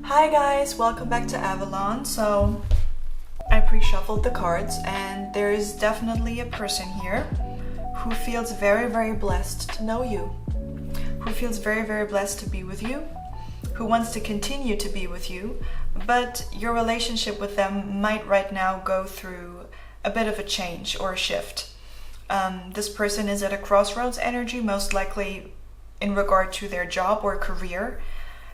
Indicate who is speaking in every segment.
Speaker 1: Hi guys, welcome back to Avalon. So I pre-shuffled the cards and there is definitely a person here who feels very blessed to know you, who feels very blessed to be with you, who wants to continue to be with you, but your relationship with them might right now go through a bit of a change or a shift. This person is at a crossroads energy, most likely in regard to their job or career,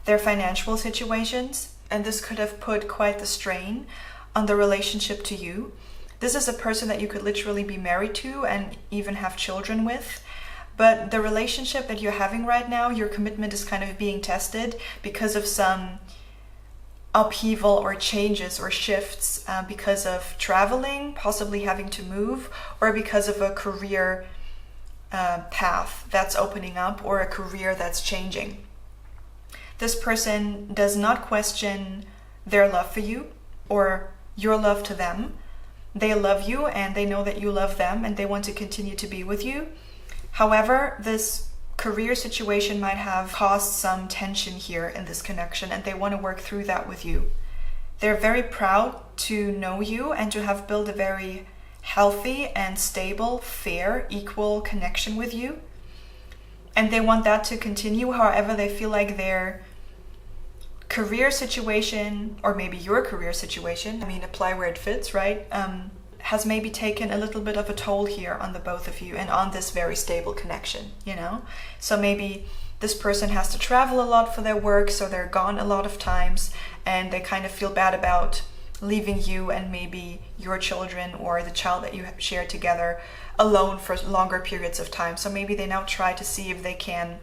Speaker 1: their financial situations, and this could have put quite the strain on the relationship to you. This is a person that you could literally be married to and even have children with, but the relationship that you're having right now, your commitment is kind of being tested because of some upheaval or changes or shifts, because of traveling, possibly having to move, or because of a career path that's opening up or a career that's changing. This person does not question their love for you or your love to them. They love you and they know that you love them and they want to continue to be with you. However, this career situation might have caused some tension here in this connection and they want to work through that with you. They're very proud to know you and to have built a very healthy and stable, fair, equal connection with you. And they want that to continue. However, they feel like their career situation, or maybe your career situation, apply where it fits, right? Has maybe taken a little bit of a toll here on the both of you and on this very stable connection, So maybe this person has to travel a lot for their work, so they're gone a lot of times and they kind of feel bad about leaving you and maybe your children or the child that you share together alone for longer periods of time. So maybe they now try to see if they can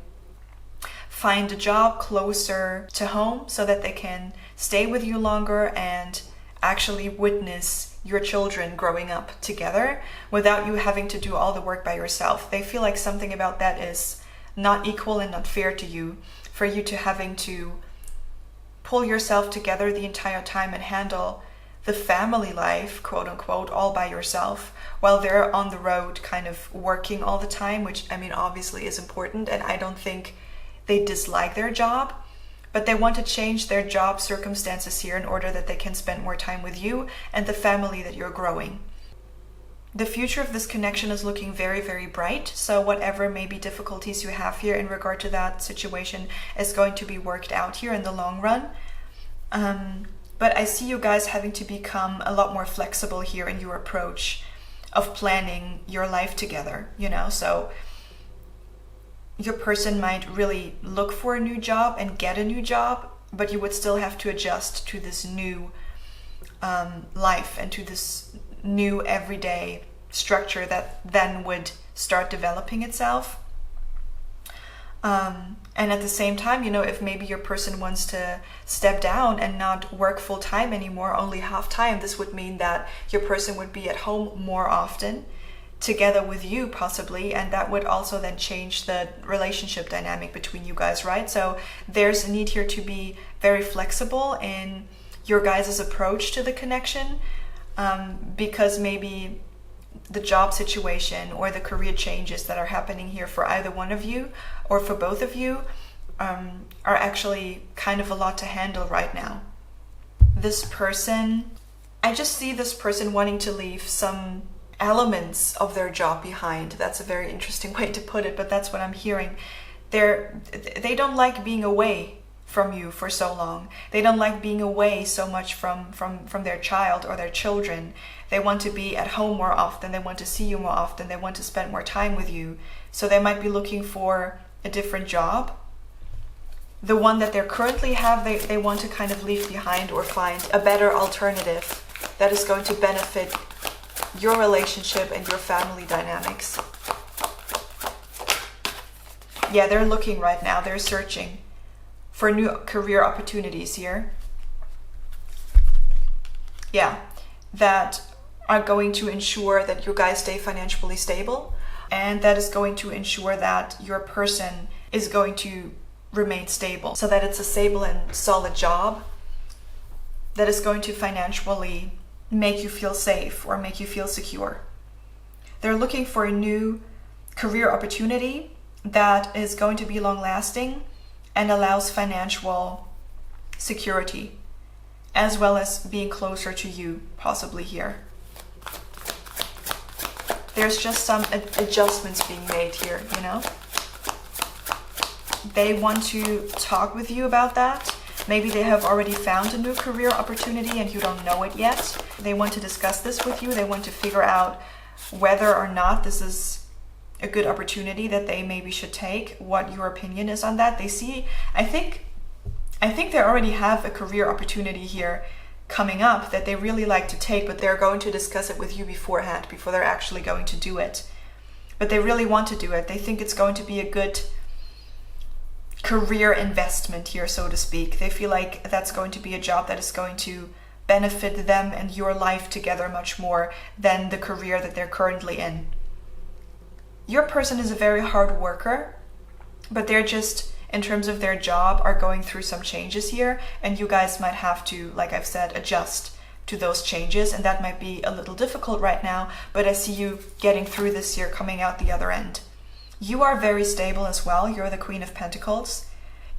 Speaker 1: find a job closer to home so that they can stay with you longer and actually witness your children growing up together without you having to do all the work by yourself. They feel like something about that is not equal and not fair to you, for you to having to pull yourself together the entire time and handle the family life, quote unquote, all by yourself, while they're on the road kind of working all the time, which obviously is important, and I don't think they dislike their job, but they want to change their job circumstances here in order that they can spend more time with you and the family that you're growing. The future of this connection is looking very bright, so whatever maybe difficulties you have here in regard to that situation is going to be worked out here in the long run. But I see you guys having to become a lot more flexible here in your approach of planning your life together, so your person might really look for a new job and get a new job, but you would still have to adjust to this new life and to this new everyday structure that then would start developing itself. And at the same time, if maybe your person wants to step down and not work full time anymore, only half time, this would mean that your person would be at home more often together with you possibly, and that would also then change the relationship dynamic between you guys, right? So there's a need here to be very flexible in your guys' approach to the connection, because maybe the job situation or the career changes that are happening here for either one of you or for both of you are actually kind of a lot to handle right now. This person, I just see this person wanting to leave some elements of their job behind. That's a very interesting way to put it, but that's what I'm hearing. They don't like being away from you for so long. They don't like being away so much from their child or their children. They want to be at home more often. They want to see you more often. They want to spend more time with you. So they might be looking for a different job. The one that they currently have, they want to kind of leave behind or find a better alternative that is going to benefit your relationship and your family dynamics. Yeah, they're looking right now. They're searching for new career opportunities here. Yeah, that are going to ensure that you guys stay financially stable, and that is going to ensure that your person is going to remain stable, so that it's a stable and solid job that is going to financially make you feel safe or make you feel secure. They're looking for a new career opportunity that is going to be long lasting and allows financial security, as well as being closer to you, possibly here. There's just some adjustments being made here, you know? They want to talk with you about that. Maybe they have already found a new career opportunity and you don't know it yet. They want to discuss this with you. They want to figure out whether or not this is a good opportunity that they maybe should take, what your opinion is on that. They see, I think they already have a career opportunity here coming up that they really like to take, but they're going to discuss it with you beforehand, before they're actually going to do it. But they really want to do it. They think it's going to be a good career investment here, so to speak. They feel like that's going to be a job that is going to benefit them and your life together much more than the career that they're currently in. Your person is a very hard worker, but they're just, in terms of their job, are going through some changes here, and you guys might have to, like I've said, adjust to those changes, and that might be a little difficult right now, but I see you getting through this year, coming out the other end. You are very stable as well. You're the Queen of Pentacles.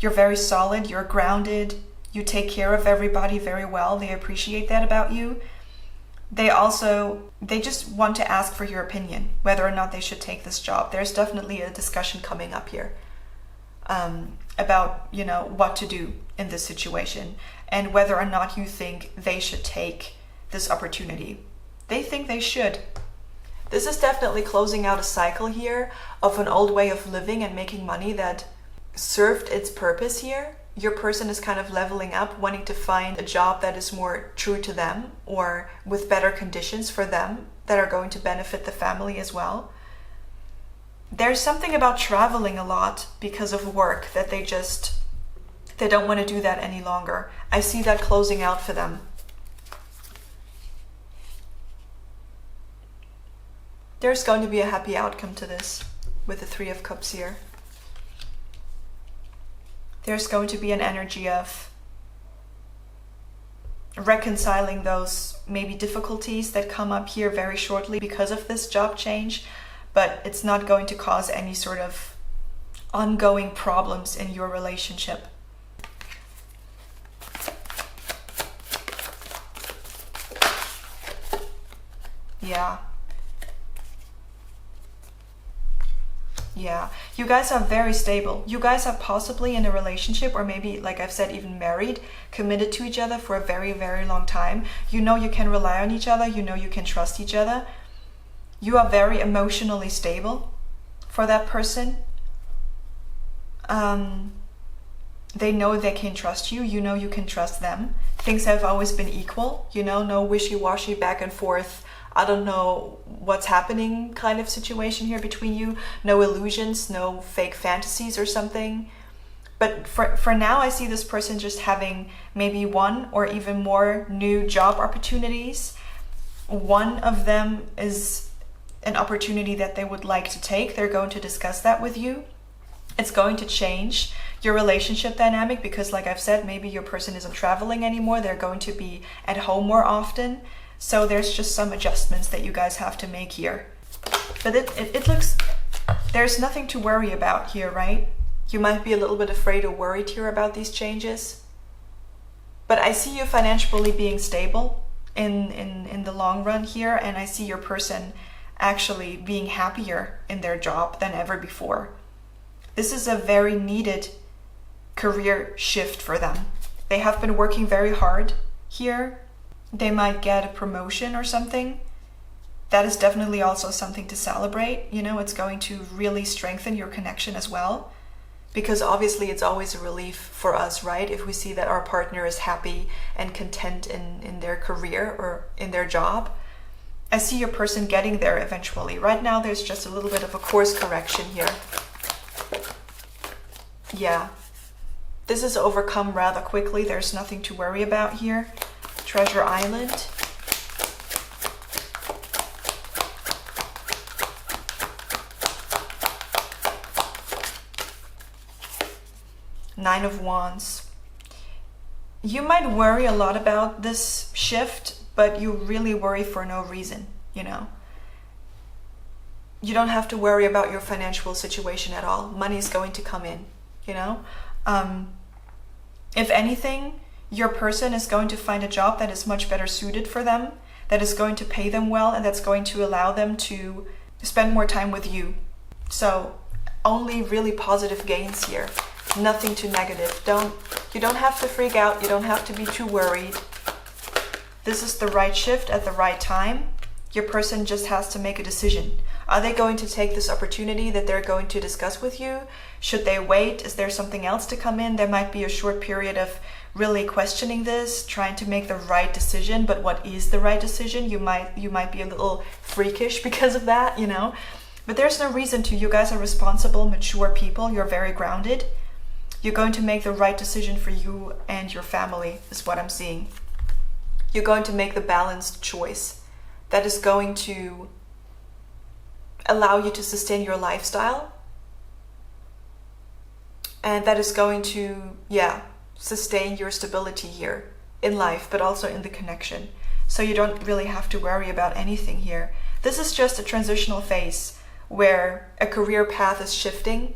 Speaker 1: You're very solid, you're grounded, you take care of everybody very well. They appreciate that about you. They just want to ask for your opinion, whether or not they should take this job. There's definitely a discussion coming up here about, you know, what to do in this situation and whether or not you think they should take this opportunity. They think they should. This is definitely closing out a cycle here of an old way of living and making money that served its purpose here. Your person is kind of leveling up, wanting to find a job that is more true to them or with better conditions for them that are going to benefit the family as well. There's something about traveling a lot because of work that they don't want to do that any longer. I see that closing out for them. There's going to be a happy outcome to this with the Three of Cups here. There's going to be an energy of reconciling those maybe difficulties that come up here very shortly because of this job change, but it's not going to cause any sort of ongoing problems in your relationship. Yeah. Yeah, you guys are very stable. You guys are possibly in a relationship, or maybe, like I've said, even married, committed to each other for a very, very long time. You know you can rely on each other. You know you can trust each other. You are very emotionally stable for that person. They know they can trust you. You know you can trust them. Things have always been equal, you know, no wishy-washy back and forth. I don't know what's happening kind of situation here between you. No illusions, no fake fantasies or something. But for now, I see this person just having maybe one or even more new job opportunities. One of them is an opportunity that they would like to take. They're going to discuss that with you. It's going to change your relationship dynamic because, like I've said, maybe your person isn't traveling anymore. They're going to be at home more often. So there's just some adjustments that you guys have to make here. But it looks, there's nothing to worry about here, right? You might be a little bit afraid or worried here about these changes. But I see you financially being stable in the long run here, and I see your person actually being happier in their job than ever before. This is a very needed career shift for them. They have been working very hard here. They might get a promotion or something. That is definitely also something to celebrate. You know, it's going to really strengthen your connection as well. Because obviously it's always a relief for us, right? If we see that our partner is happy and content in their career or in their job. I see your person getting there eventually. Right now there's just a little bit of a course correction here. Yeah. This is overcome rather quickly. There's nothing to worry about here. Treasure Island. Nine of Wands. You might worry a lot about this shift, but you really worry for no reason, you know. You don't have to worry about your financial situation at all. Money is going to come in, you know. If anything, Your person is going to find a job that is much better suited for them, that is going to pay them well, and that's going to allow them to spend more time with you. So only really positive gains here, nothing too negative. You don't have to freak out, you don't have to be too worried. This is the right shift at the right time. Your person just has to make a decision. Are they going to take this opportunity that they're going to discuss with you? Should they wait? Is there something else to come in? There might be a short period of really questioning this, trying to make the right decision, but what is the right decision? You might be a little freakish because of that, you know? But there's no reason to. You guys are responsible, mature people. You're very grounded. You're going to make the right decision for you and your family, is what I'm seeing. You're going to make the balanced choice that is going to allow you to sustain your lifestyle, and that is going to, sustain your stability here in life, but also in the connection. So you don't really have to worry about anything here. This is just a transitional phase where a career path is shifting,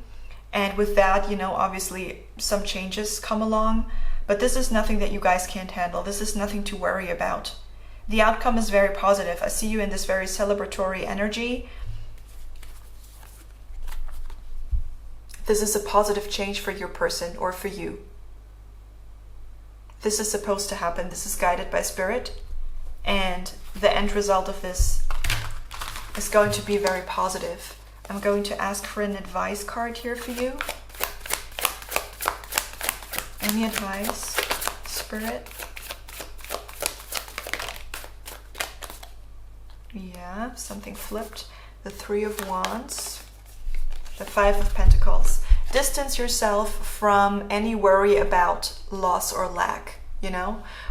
Speaker 1: and with that, obviously some changes come along, but this is nothing that you guys can't handle. This is nothing to worry about. The outcome is very positive. I see you in this very celebratory energy. This is a positive change for your person or for you. This is supposed to happen. This is guided by spirit. And the end result of this is going to be very positive. I'm going to ask for an advice card here for you. Any advice, spirit? Yeah, something flipped. The Three of Wands. The Five of Pentacles. Distance yourself from any worry about loss or lack,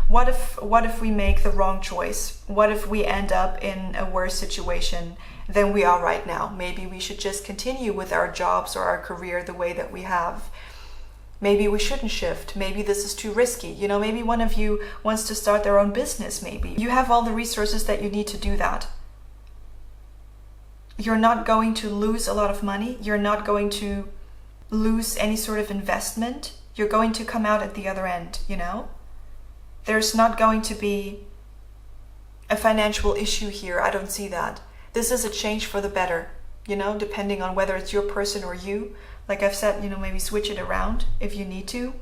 Speaker 1: What if we make the wrong choice? What if we end up in a worse situation than we are right now? Maybe we should just continue with our jobs or our career the way that we have. Maybe we shouldn't shift. Maybe this is too risky. Maybe one of you wants to start their own business, maybe. You have all the resources that you need to do that. You're not going to lose a lot of money. You're not going to lose any sort of investment. You're going to come out at the other end, There's not going to be a financial issue here. I don't see that. This is a change for the better, depending on whether it's your person or you. Like I've said, maybe switch it around if you need to.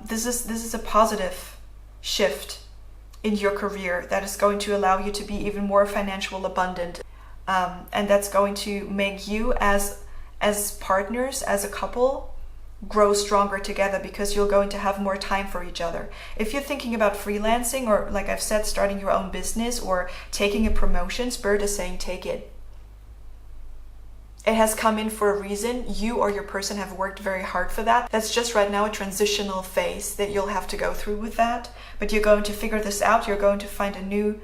Speaker 1: This is a positive shift in your career that is going to allow you to be even more financial abundant, and that's going to make you as partners, as a couple, grow stronger together, because you're going to have more time for each other. If you're thinking about freelancing, or like I've said, starting your own business or taking a promotion, Spirit is saying take it. It has come in for a reason. You or your person have worked very hard for that. That's just right now a transitional phase that you'll have to go through with that. But you're going to figure this out. You're going to find a new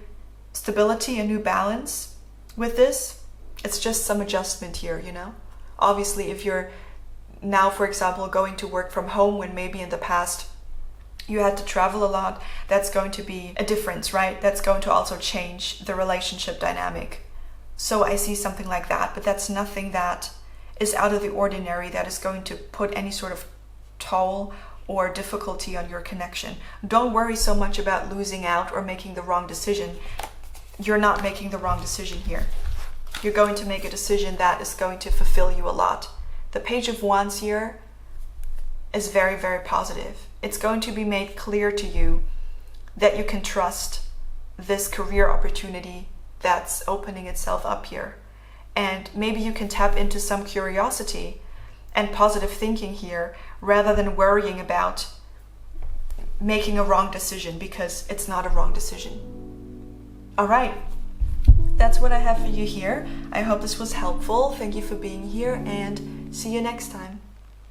Speaker 1: stability, a new balance with this. It's just some adjustment here, Obviously, if you're now, for example, going to work from home when maybe in the past you had to travel a lot, that's going to be a difference, right? That's going to also change the relationship dynamic. So I see something like that, but that's nothing that is out of the ordinary, that is going to put any sort of toll or difficulty on your connection. Don't worry so much about losing out or making the wrong decision. You're not making the wrong decision here. You're going to make a decision that is going to fulfill you a lot. The Page of Wands here is very, very positive. It's going to be made clear to you that you can trust this career opportunity that's opening itself up here. And maybe you can tap into some curiosity and positive thinking here, rather than worrying about making a wrong decision, because it's not a wrong decision. All right, that's what I have for you here. I hope this was helpful. Thank you for being here, and see you next time.